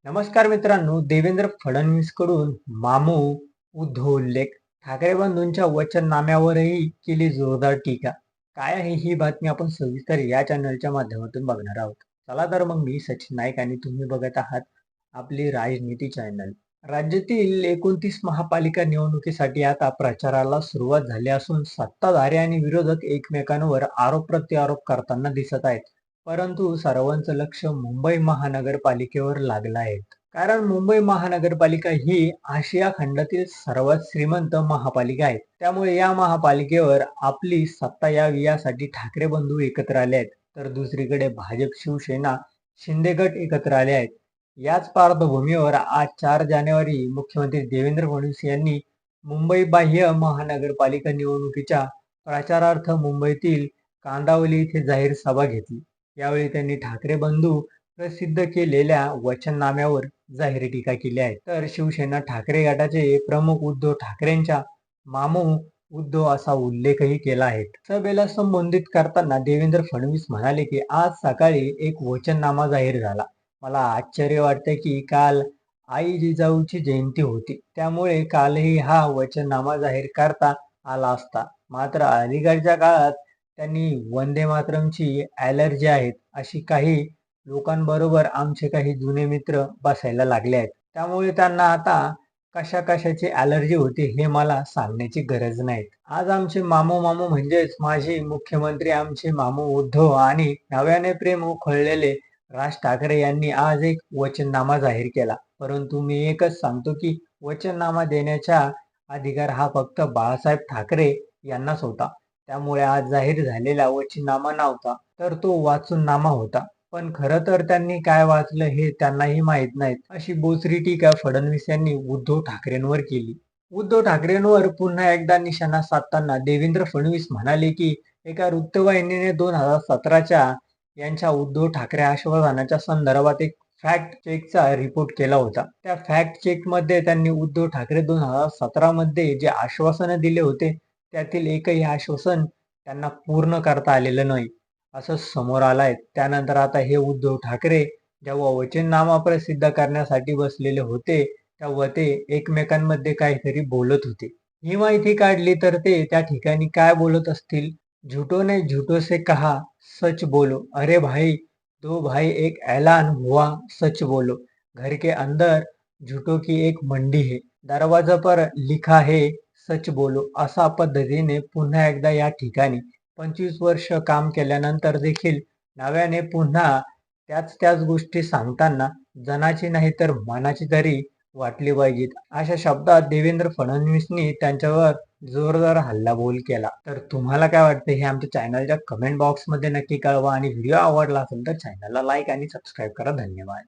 नमस्कार मित्रांनो, देवेंद्र फडणवीस कडून मामू उद्धव उल्लेख ठाकरे बंधूंच्या वचननाम्यावरही केली जोरदार टीका. काय आहे ही बातमी आपण सविस्तर या चॅनलच्या माध्यमातून बघणार आहोत. चला तर मग मी सचिन नाईक आणि तुम्ही बघत आहात आपली राजनीती चॅनल. राज्यातील 29 महापालिका निवडणुकीसाठी आता प्रचाराला सुरुवात झाली असून सत्ताधारी आणि विरोधक एकमेकांवर आरोप प्रत्यारोप करताना दिसत आहेत. परंतु सर्वांचं लक्ष मुंबई महानगरपालिकेवर लागलं आहे. कारण मुंबई महानगरपालिका ही आशिया खंडातील सर्वात श्रीमंत महापालिका आहे. त्यामुळे या महापालिकेवर आपली सत्ता यावी यासाठी ठाकरे बंधू एकत्र आले आहेत. तर दुसरीकडे भाजप, शिवसेना, शिंदे गट एकत्र आले आहेत. याच पार्श्वभूमीवर आज 4 जानेवारी मुख्यमंत्री देवेंद्र फडणवीस यांनी मुंबई बाह्य महानगरपालिका निवडणुकीच्या प्रचारार्थ मुंबईतील कांदिवली येथे जाहीर सभा घेतली. यावेळी त्यांनी ठाकरे बंधू प्रसिद्ध केलेल्या वचननाम्यावर जाहीर टीका केली आहे. तर शिवसेना ठाकरे गटाचे प्रमुख उद्धव ठाकरेंच्या मामू उद्धव असा उल्लेखही केला आहे. सभेला संबोधित करताना देवेंद्र फडणवीस म्हणाले की आज सकाळी एक वचननामा जाहीर झाला. मला आश्चर्य वाटते की काल आई जिजाऊची जयंती होती, त्यामुळे कालही हा वचननामा जाहीर करता आला असता. मात्र अलीकडच्या काळात त्यांनी वंदे मातरमची ॲलर्जी आहेत अशी काही लोकांबरोबर आमचे काही जुने मित्र बसायला लागले आहेत. त्यामुळे त्यांना आता कशाची ॲलर्जी होती हे मला सांगण्याची गरज नाही. आज आमचे मामू म्हणजेच माजी मुख्यमंत्री आमचे मामू उद्धव आणि नव्याने प्रेम उखळलेले राज ठाकरे यांनी आज एक वचननामा जाहीर केला. परंतु मी एकच सांगतो की वचननामा देण्याचा अधिकार हा फक्त बाळासाहेब ठाकरे यांनाच होता. त्यामुळे आज जाहीर झालेला वचननामा नव्हता, तर तो वाचूननामा होता. पण खरं तर त्यांनी काय वाचलं हे त्यांनाही माहीत नाही, अशी बोचरी टीका फडणवीस यांनी उद्धव ठाकरेंवर केली. उद्धव ठाकरेंवर पुन्हा एकदा निशाणा साधताना देवेंद्र फडणवीस म्हणाले की एका वृत्तवाहिनीने 2017च्या यांच्या उद्धव ठाकरे आश्वासनाच्या संदर्भात एक फॅक्ट चेकचा रिपोर्ट केला होता. त्या फॅक्ट चेकमध्ये त्यांनी उद्धव ठाकरे 2017 मध्ये जे आश्वासन दिले होते त्यातील एकही आश्वासन त्यांना पूर्ण करता आलेलं नाही असं समोर आलं आहे. त्यानंतर आता हे उद्धव ठाकरे जेव्हा वचननामा प्रसिद्ध करण्यासाठी बसलेले होते तेव्हा ते एकमेकांमध्ये काहीतरी बोलत होते. ही माहिती काढली तर ते त्या ठिकाणी काय बोलत असतील? झूठों ने झूठों से कहा सच बोलो, अरे भाई दो भाई एक ऐलान हुआ सच बोलो, घर के अंदर झूठों की एक मंडी है, दरवाजा पर लिखा है सच बोलो, अशा पद्धतीने पुन्हा एकदा या ठिकाणी 25 वर्ष काम केल्यानंतर देखील नव्याने पुन्हा त्याच गोष्टी सांगताना जनाची नाही तर मनाची तरी वाटली पाहिजेत, अशा शब्दात देवेंद्र फडणवीसनी त्यांच्यावर जोरदार हल्लाबोल केला. तर तुम्हाला काय वाटतं हे आमच्या चॅनलच्या कमेंट बॉक्समध्ये नक्की कळवा आणि व्हिडिओ आवडला असेल तर चॅनलला लाईक आणि सबस्क्राईब करा. धन्यवाद.